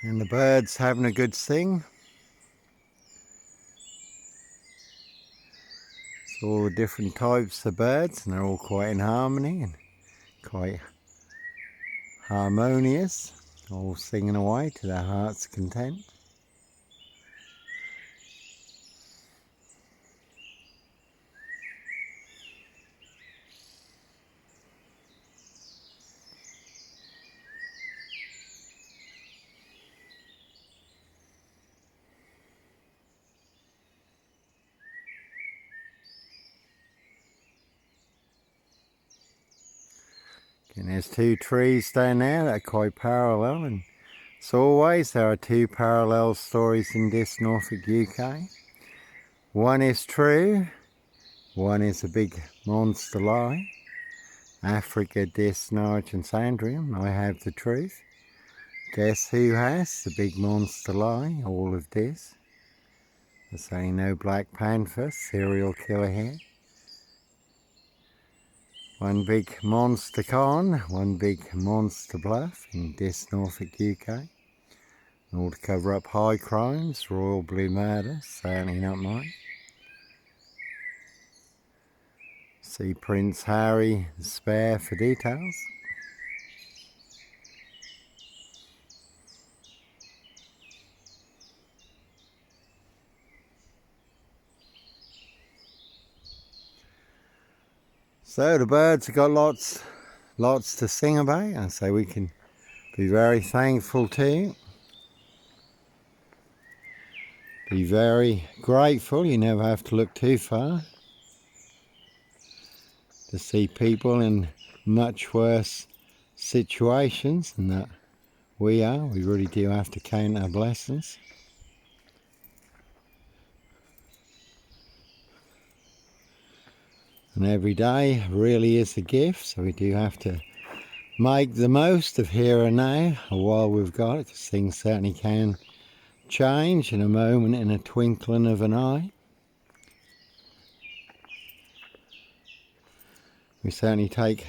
And the birds having a good sing. It's all the different types of birds, and they're all quite in harmony and quite harmonious, all singing away to their heart's content. And there's two trees down there that are quite parallel, and as always there are two parallel stories in this Norfolk UK. One is true, one is a big monster lie. Africa, this, Norwich and Sandringham, I have the truth. Guess who has the big monster lie, all of this? There's ain't no Black Panther, serial killer here. One big monster con, one big monster bluff in this Norfolk UK. All to cover up high crimes, royal blue murder, certainly not mine. See Prince Harry the Spare for details. So the birds have got lots to sing about, and so we can be very thankful to. Be very grateful. You never have to look too far to see people in much worse situations than that we are. We really do have to count our blessings. And every day really is a gift, so we do have to make the most of here and now while we've got it, because things certainly can change in a moment, in a twinkling of an eye. We certainly take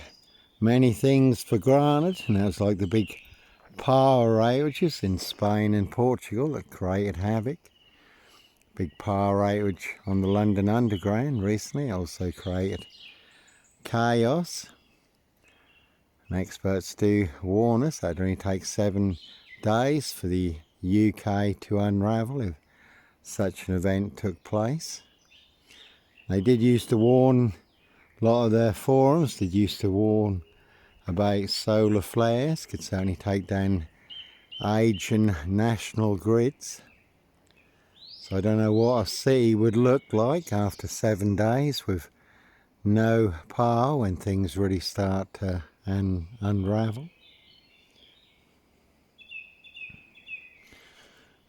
many things for granted, and that's like the big power outages in Spain and Portugal that created havoc. Big power outage on the London Underground recently also created chaos. And experts do warn us that it only takes 7 days for the UK to unravel if such an event took place. They did used to warn, a lot of their forums did used to warn about solar flares, could certainly take down aging national grids. So I don't know what a city would look like after 7 days with no power when things really start to unravel.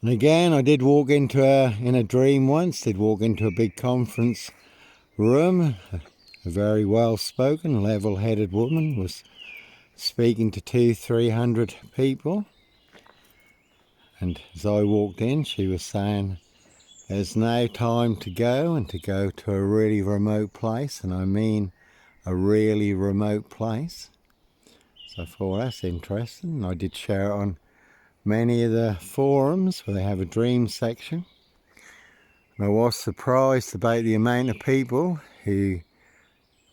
And again, I did walk into in a dream once, did walk into a big conference room. A very well-spoken, level-headed woman was speaking to 200-300 people. And as I walked in, she was saying, there's now time to go, and to go to a really remote place, and I mean a really remote place. So I thought, that's interesting, and I did share it on many of the forums where they have a dream section. And I was surprised about the amount of people who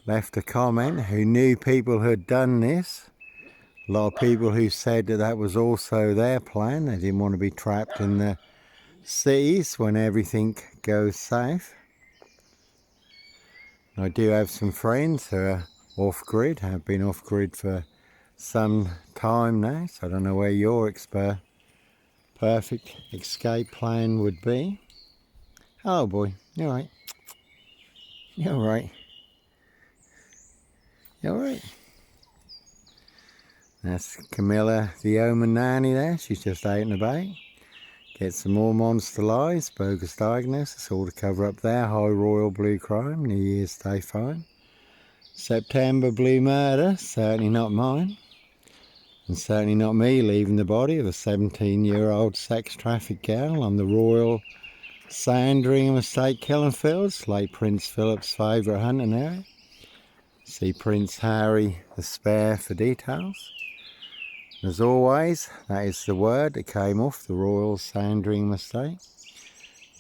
left a comment, who knew people who had done this. A lot of people who said that that was also their plan. They didn't want to be trapped in the cities when everything goes south. I do have some friends who are off-grid, have been off-grid for some time now, so I don't know where your perfect escape plan would be. Oh boy, you're right. You're right. You're right. That's Camilla the Omen Nanny there, she's just out and about. Get some more monster lies, bogus diagnosis, all to cover up their high royal blue crime, New Year's Day fine. September blue murder, certainly not mine. And certainly not me leaving the body of a 17-year-old sex trafficked girl on the Royal Sandringham estate killing fields, late Prince Philip's favourite hunting area. See Prince Harry the Spare for details. As always, that is the word that came off the Royal Sandringham estate.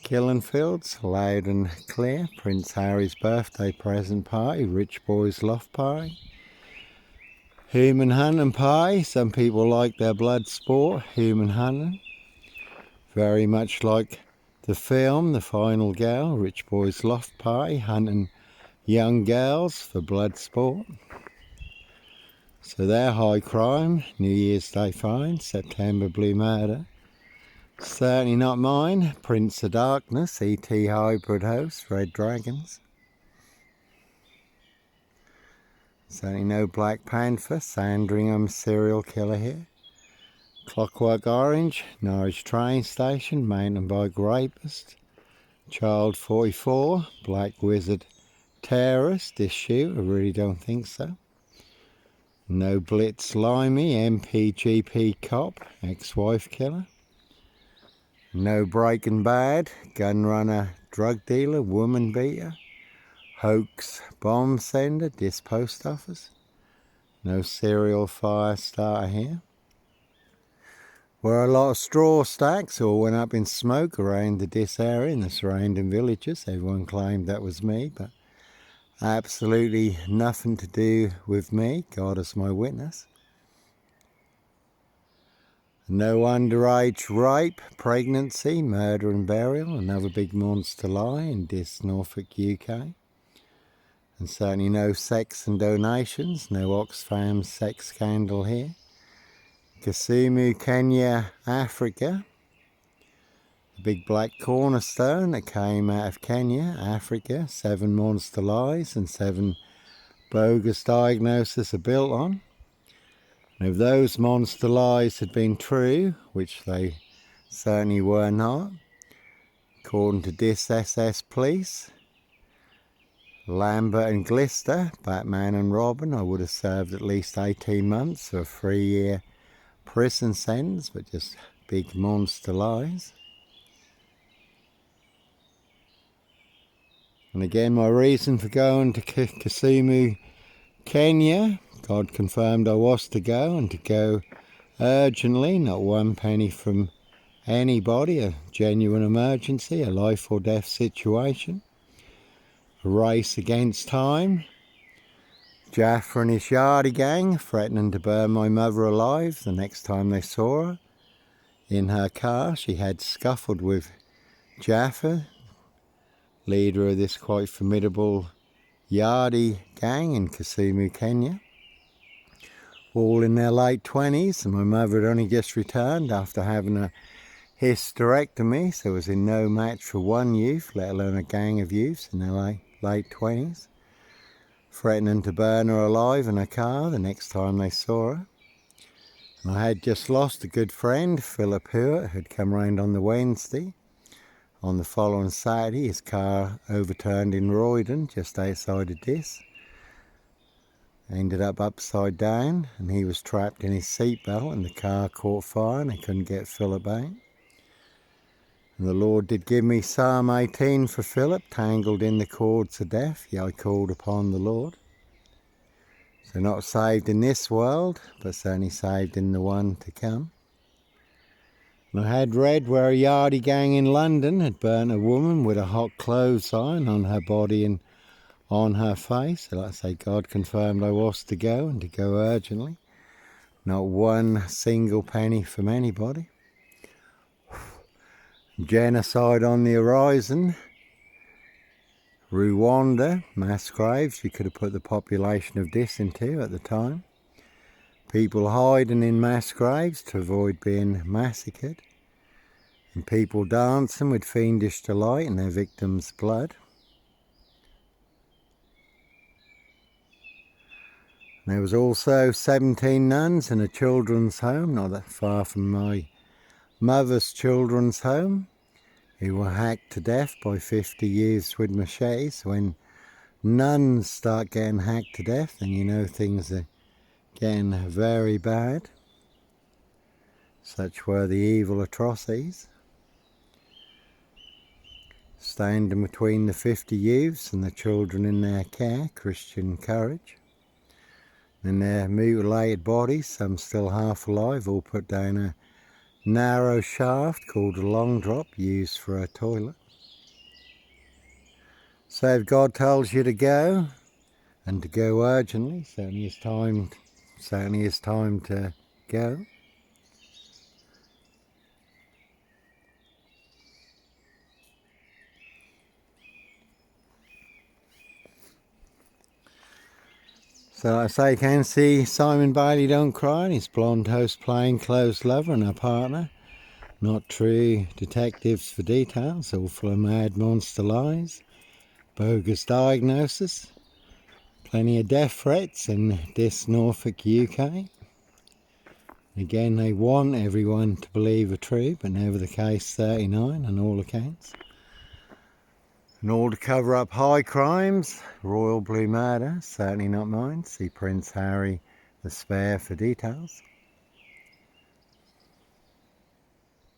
Killenfields, loud and clear. Prince Harry's birthday present party, rich boys loft party. Human hunting party. Some people like their blood sport, human hunting. Very much like the film, The Final Girl, rich boys loft party, hunting young girls for blood sport. So they're high crime, New Year's Day fine, September blue murder. Certainly not mine, Prince of Darkness, E.T. hybrid host, red dragons. Certainly no Black Panther, Sandringham serial killer here. Clockwork Orange, Norwich train station, mountain bike rapist. Child 44, Black Wizard terrorist issue, I really don't think so. No Blitz Limey, MPGP cop, ex-wife killer. No Breaking Bad, gun runner, drug dealer, woman beater. Hoax bomb sender, this post office. No serial fire starter here. Were a lot of straw stacks all went up in smoke around this area and the surrounding villages. Everyone claimed that was me, but absolutely nothing to do with me. God is my witness. No underage rape, pregnancy, murder and burial. Another big monster lie in this Norfolk, UK. And certainly no sex and donations. No Oxfam sex scandal here. Kisumu, Kenya, Africa. The big black cornerstone that came out of Kenya, Africa. 7 monster lies and 7 bogus diagnoses are built on. And if those monster lies had been true, which they certainly were not, according to this SS police, Lambert and Glister, Batman and Robin, I would have served at least 18 months or a 3-year prison sentence, but just big monster lies. And again, my reason for going to Kisumu, Kenya, God confirmed I was to go, and to go urgently, not 1 penny from anybody, a genuine emergency, a life or death situation, a race against time. Jaffa and his Yardie gang threatening to burn my mother alive the next time they saw her. In her car, she had scuffled with Jaffa, leader of this quite formidable Yardie gang in Kisumu, Kenya. All in their late 20s, and my mother had only just returned after having a hysterectomy, so was in no match for one youth, let alone a gang of youths in their late 20s. Threatening to burn her alive in her car the next time they saw her. And I had just lost a good friend, Philip Hewitt, who'd come round on the Wednesday. On the following Saturday, his car overturned in Roydon, just outside of this. Ended up upside down, and he was trapped in his seatbelt, and the car caught fire, and they couldn't get Philip out. And the Lord did give me Psalm 18 for Philip, tangled in the cords of death, yet I called upon the Lord. So not saved in this world, but certainly saved in the one to come. And I had read where a Yardie gang in London had burnt a woman with a hot clothes iron on her body and on her face. So like I say, God confirmed I was to go, and to go urgently. Not 1 single penny from anybody. Genocide on the horizon. Rwanda, mass graves, you could have put the population of this into at the time. People hiding in mass graves to avoid being massacred. And people dancing with fiendish delight in their victims' blood. There was also 17 nuns in a children's home, not that far from my mother's children's home, who were hacked to death by 50 youths with machetes. When nuns start getting hacked to death, then you know things are getting very bad. Such were the evil atrocities. Standing between the 50 youths and the children in their care, Christian courage. in their mutilated bodies, some still half alive, all put down a narrow shaft called a long drop, used for a toilet. So if God tells you to go, and to go urgently, certainly it's time to go. So I say, you can see Simon Bailey don't cry, and his blonde host plainclothes lover and her partner. Not true detectives for details, all full of mad monster lies, bogus diagnosis, plenty of death threats in this Norfolk, UK. Again, they want everyone to believe are true, but never the case 39 on all accounts. And all to cover up high crimes, royal blue murder, certainly not mine. See Prince Harry the Spare for details.